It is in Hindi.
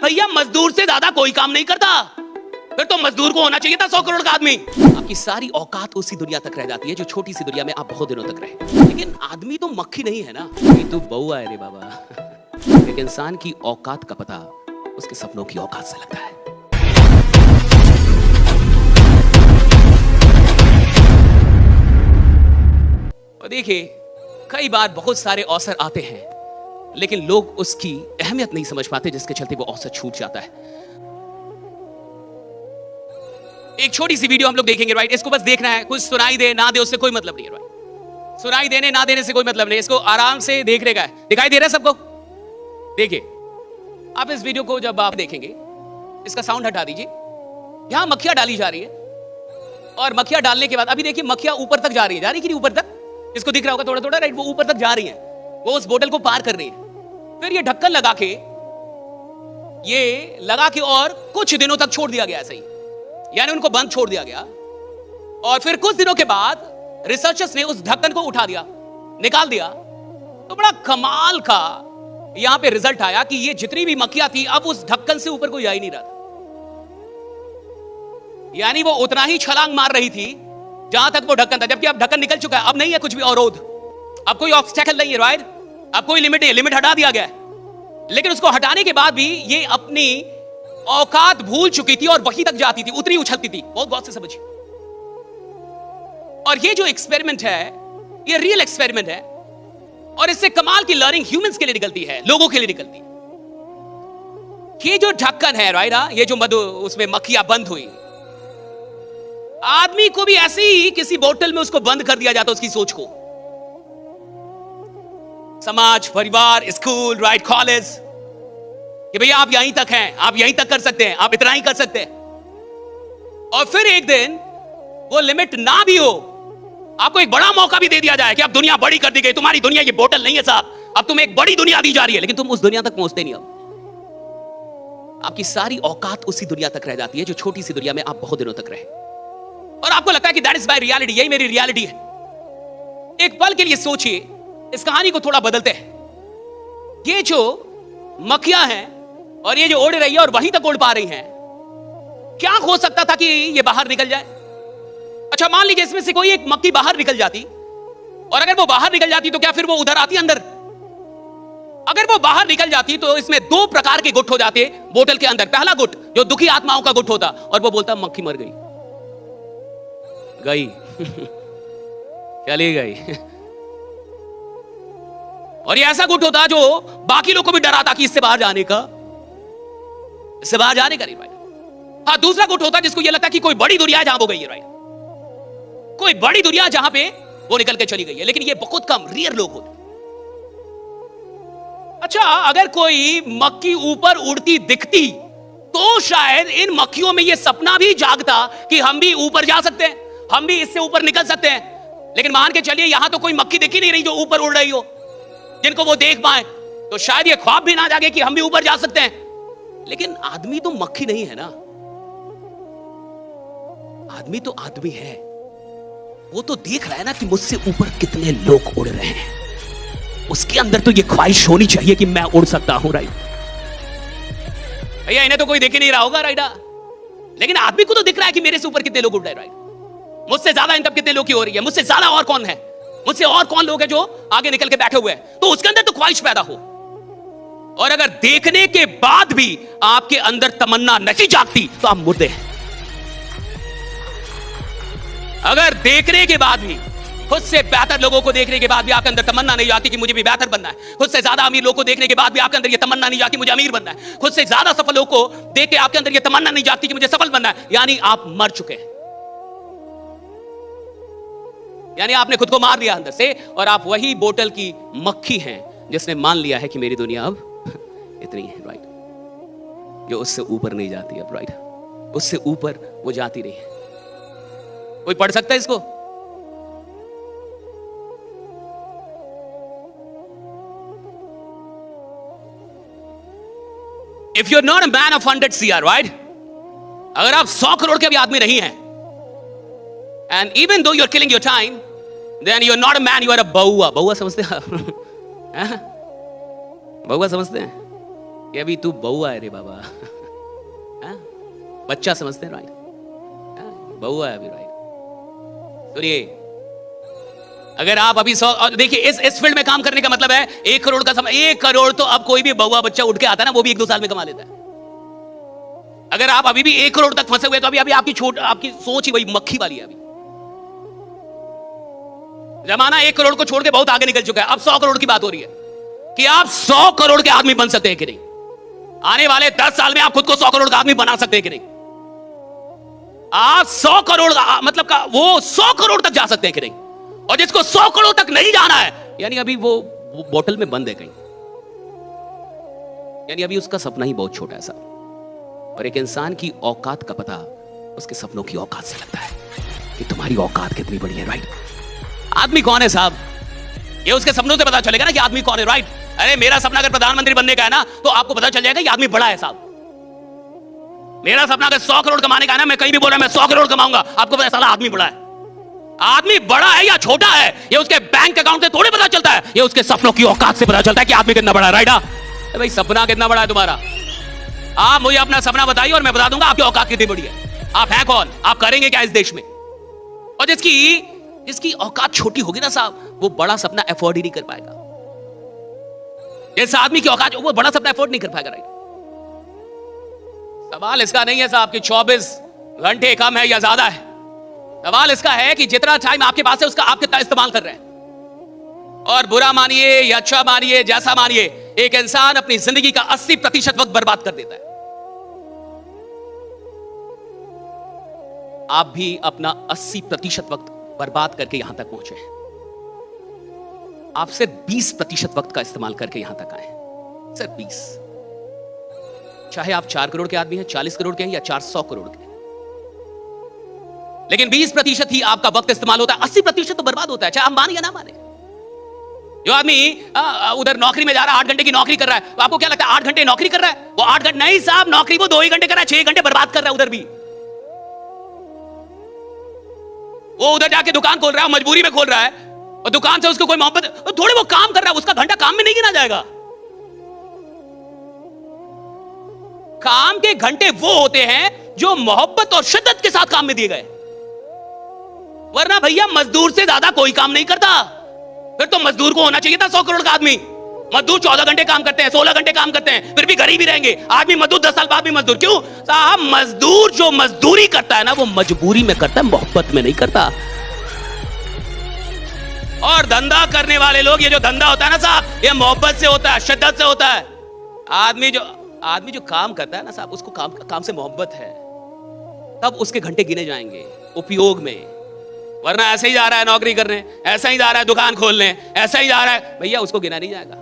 भैया मजदूर से ज्यादा कोई काम नहीं करता, फिर तो मजदूर को होना चाहिए था 100 करोड़ का आदमी। आपकी सारी औकात उसी दुनिया तक रह जाती है जो छोटी सी दुनिया में आप बहुत दिनों तक रहे। लेकिन आदमी तो मक्खी नहीं है ना, ये तो बउआ है रे बाबा। एक इंसान की औकात का पता उसके सपनों की औकात से लगता है। और देखिए, कई बार बहुत सारे अवसर आते हैं लेकिन लोग उसकी अहमियत नहीं समझ पाते, जिसके चलते वो अवसर छूट जाता है। एक छोटी सी वीडियो हम लोग देखेंगे, राइट। इसको बस देखना है, कुछ सुनाई दे ना दे उससे कोई मतलब नहीं है, राइट। सुनाई देने ना देने से कोई मतलब नहीं, इसको आराम से देखने का है। दिखाई दे रहा है सबको? देखिए, आप इस वीडियो को जब आप देखेंगे, इसका साउंड हटा दीजिए। यहां मक्खियां डाली जा रही है और मक्खियां डालने के बाद अभी देखिए मक्खियां ऊपर तक जा रही है, जा रही कि नहीं ऊपर तक? इसको दिख रहा होगा थोड़ा थोड़ा, राइट। वो ऊपर तक जा रही है, वो उस बोतल को पार कर रही है। फिर ये ढक्कन लगा के और कुछ दिनों तक छोड़ दिया गया ऐसे ही, यानी उनको बंद छोड़ दिया गया। और फिर कुछ दिनों के बाद रिसर्चर्स ने उस ढक्कन को उठा दिया, निकाल दिया। तो बड़ा कमाल का यहां पे रिजल्ट आया कि ये जितनी भी मक्खियां थी अब उस ढक्कन से ऊपर कोई जा ही नहीं रहा था। यानी वो उतना ही छलांग मार रही थी जहां तक वो ढक्कन था, जबकि अब ढक्कन निकल चुका है। अब नहीं है कुछ भी अवरोध, अब कोई ऑब्स्टेकल नहीं है, राइट। अब कोई लिमिट नहीं, लिमिट हटा दिया गया है। लेकिन उसको हटाने के बाद भी ये अपनी औकात भूल चुकी थी और वहीं तक जाती थी, उतनी उछलती थी। बहुत गौर से समझिए। और ये जो एक्सपेरिमेंट है, ये रियल एक्सपेरिमेंट है और इससे कमाल की लर्निंग ह्यूमंस के लिए निकलती है, लोगों के लिए निकलती है। ये जो ढक्कन है, राइट, ये जो मधु उसमें मक्खियां बंद हुई, आदमी को भी ऐसे ही किसी बोतल में उसको बंद कर दिया जाता, उसकी सोच को। समाज, परिवार, स्कूल, राइट, कॉलेज, कि भैया आप यहीं तक हैं, आप यहीं तक कर सकते हैं, आप इतना ही कर सकते हैं। और फिर एक दिन वो लिमिट ना भी हो, आपको एक बड़ा मौका भी दे दिया जाए कि अब दुनिया बड़ी कर दी गई, तुम्हारी दुनिया ये बोतल नहीं है साहब, अब तुम्हें एक बड़ी दुनिया दी जा रही है, लेकिन तुम उस दुनिया तक पहुंचते नहीं। अब आपकी सारी औकात उसी दुनिया तक रह जाती है जो छोटी सी दुनिया में आप बहुत दिनों तक रहे। और आपको लगता है कि दैट इज माय रियलिटी, यही मेरी रियलिटी है। एक पल के लिए सोचिए, इस कहानी को थोड़ा बदलते हैं। ये जो मक्खियां हैं और ये जो उड़ रही है और वहीं तक उड़ पा रही हैं, क्या हो सकता था कि ये बाहर निकल जाए? अच्छा, मान लीजिए इसमें से कोई एक मक्खी बाहर निकल जाती, और अगर वो बाहर निकल जाती तो क्या फिर वो उधर आती अंदर? अगर वो बाहर निकल जाती तो इसमें दो प्रकार के गुट हो जाते बोतल के अंदर। पहला गुट जो दुखी आत्माओं का गुट होता, और वो बोलता मक्खी मर गई चली गई। और ये ऐसा गुट होता जो बाकी लोग को भी डराता कि इससे बाहर जाने का, इससे बाहर जाने का नहीं, राइट। हाँ, दूसरा गुट होता जिसको ये लगता कि कोई बड़ी दुनिया जहां वो गई है, राइट, कोई बड़ी दुनिया जहां पे वो निकल के चली गई है। लेकिन ये बहुत कम रेयर लोग होते। अच्छा, अगर कोई मक्खी ऊपर उड़ती दिखती तो शायद इन मक्खियों में ये सपना भी जागता कि हम भी ऊपर जा सकते हैं, हम भी इससे ऊपर निकल सकते हैं। लेकिन मान के चलिए यहां तो कोई मक्खी दिख ही नहीं रही जो ऊपर उड़ रही हो, जिनको वो देख पाए, तो शायद ये ख्वाब भी ना जागे कि हम भी ऊपर जा सकते हैं। लेकिन आदमी तो मक्खी नहीं है ना, आदमी तो आदमी है। वो तो देख रहा है ना कि मुझसे ऊपर कितने लोग उड़ रहे हैं, उसके अंदर तो ये ख्वाहिश होनी चाहिए कि मैं उड़ सकता हूं, राइट। भैया इन्हें तो कोई देख ही नहीं रहा होगा, राइट, लेकिन आदमी को तो दिख रहा है कि मेरे से ऊपर कितने लोग उड़ रहे हैं, राइट। मुझसे ज्यादा इन तब कितने लोग की हो रही है, मुझसे ज्यादा और कौन है, मुझसे और कौन लोग हैं जो आगे निकल के बैठे हुए हैं, तो उसके अंदर तो ख्वाहिश पैदा हो। और अगर देखने के बाद भी आपके अंदर तमन्ना नहीं जागती तो आप मुर्दे हैं। अगर देखने के बाद भी, खुद से बेहतर लोगों को देखने के बाद भी आपके अंदर तमन्ना नहीं जाती कि मुझे भी बेहतर बनना है, खुद से ज्यादा अमीर लोगों को देखने के बाद भी आपके अंदर यह तमन्ना नहीं जाती मुझे अमीर बनना है, खुद से ज्यादा सफल लोगों को देख के आपके अंदर यह तमन्ना नहीं जाती कि मुझे सफल बनना है, यानी आप मर चुके हैं। यानी आपने खुद को मार लिया अंदर से, और आप वही बोतल की मक्खी हैं जिसने मान लिया है कि मेरी दुनिया अब इतनी है, राइट, जो उससे ऊपर नहीं जाती अब, राइट, उससे ऊपर वो जाती नहीं है। कोई पढ़ सकता है इसको? If you are not a man of 100 CR, right, अगर आप 100 करोड़ के भी आदमी नहीं हैं, and even though you're killing your time, then you're not a man, you are a बउआ। बउआ समझते हैं? बउआ समझते हैं? कि अभी तू बउआ है रे बाबा। हाँ? बच्चा समझते हैं, राइट? बउआ है अभी, राइट? सुनिए, अगर आप अभी 100, देखिए इस फील्ड में काम करने का मतलब है 1 करोड़ का समय, 1 करोड़ तो अब कोई भी बउआ बच्चा उठ के आता है ना, वो भी 1-2 साल में कमा लेता है। अगर आप अभी भी 1 करोड़ तक फंसे हुए तो अभी आपकी सोच ही वही मक्खी वाली है। अभी जमाना 1 करोड़ को छोड़ के बहुत आगे निकल चुका है। अब 100 करोड़ की बात हो रही है कि आप 100 करोड़ के आदमी बन सकते हैं कि नहीं। आने वाले 10 साल में आप खुद को 100 करोड़ का आदमी बना सकते हैं कि नहीं। आप 100 करोड़ मतलब का वो 100 करोड़ तक जा सकते हैं कि नहीं। और जिसको 100 करोड़ तक नहीं जाना है, यानी अभी वो बोतल में बंद है कहीं, यानी अभी उसका सपना ही बहुत छोटा है साहब। और एक इंसान की औकात का पता उसके सपनों की औकात से लगता है कि तुम्हारी औकात कितनी बड़ी है, राइट? आदमी कौन है साहब, ये उसके सपनों से पता चलेगा ना कि आदमी कौन है, राइट? अरे मेरा सपना अगर प्रधानमंत्री बनने का है ना, तो आपको पता चल जाएगा कि आदमी बड़ा है साहब। मेरा सपना अगर 100 करोड़ कमाने का है ना, मैं कहीं भी बोल रहा मैं 100 करोड़ कमाऊंगा, आपको पता चला आदमी बड़ा है। आदमी बड़ा है या छोटा है, ये उसके बैंक अकाउंट से थोड़ी पता चलता है, ये उसके सपनों की औकात से पता चलता है कि आदमी कितना बड़ा है, राइट? भाई सपना कितना बड़ा है तुम्हारा, आप मुझे अपना सपना बताइए और मैं बता दूंगा आपकी औकात कितनी बड़ी है। आप हैं कौन, आप करेंगे क्या इस देश में? और जिसकी औकात छोटी होगी ना साहब, वो बड़ा सपना अफोर्ड ही नहीं कर पाएगा। जिस आदमी की औकात, वो बड़ा सपना अफोर्ड नहीं कर पाएगा, राइट? सवाल इसका नहीं है साहब कि 24 घंटे कम है या ज्यादा है। सवाल इसका है कि जितना टाइम आपके पास है उसका आप कितना इस्तेमाल कर रहे हैं। और बुरा मानिए या अच्छा मानिए, जैसा मानिए, एक इंसान अपनी जिंदगी का 80% वक्त बर्बाद कर देता है। आप भी अपना 80% वक्त बर्बाद करके यहां तक पहुंचे हैं। आप सिर्फ 20% वक्त का इस्तेमाल करके यहां तक आए, सिर्फ 20। चाहे आप 4 करोड़ के आदमी हैं, 40 करोड़ के हैं या 400 करोड़ के, लेकिन 20% ही आपका वक्त इस्तेमाल होता है, 80% तो बर्बाद होता है, चाहे हम माने या ना माने। जो आदमी उधर नौकरी में जा रहा है, 8 घंटे की नौकरी कर रहा है, तो आपको क्या लगता है 8 घंटे नौकरी कर रहा है? वो 8 घंटे नहीं साहब, नौकरी वो 2 ही घंटे कर रहा है, 6 घंटे बर्बाद कर रहा है उधर भी। वो उधर जाके दुकान खोल रहा है, मजबूरी में खोल रहा है, और दुकान से उसको कोई मोहब्बत, थोड़े वो काम कर रहा है, उसका घंटा काम में नहीं गिना जाएगा। काम के घंटे वो होते हैं जो मोहब्बत और शिद्दत के साथ काम में दिए गए, वरना भैया मजदूर से ज्यादा कोई काम नहीं करता। फिर तो मजदूर को होना चाहिए था 100 करोड़ का आदमी। मजदूर 14 घंटे काम करते हैं, 16 घंटे काम करते हैं, फिर भी गरीब ही रहेंगे। आदमी मजदूर 10 साल बाद भी मजदूर। क्यों साहब? मजदूर जो मजदूरी करता है ना, वो मजबूरी में करता है, मोहब्बत में नहीं करता। और धंधा करने वाले लोग, ये जो धंधा होता है ना साहब, ये मोहब्बत से होता है, शिद्दत से होता है। आदमी जो काम करता है ना साहब, उसको काम से मोहब्बत है, तब उसके घंटे गिने जाएंगे उपयोग में। वरना ऐसे ही जा रहा है नौकरी करने, ऐसा ही जा रहा है दुकान खोलने, ऐसा ही जा रहा है, भैया उसको गिना नहीं जाएगा।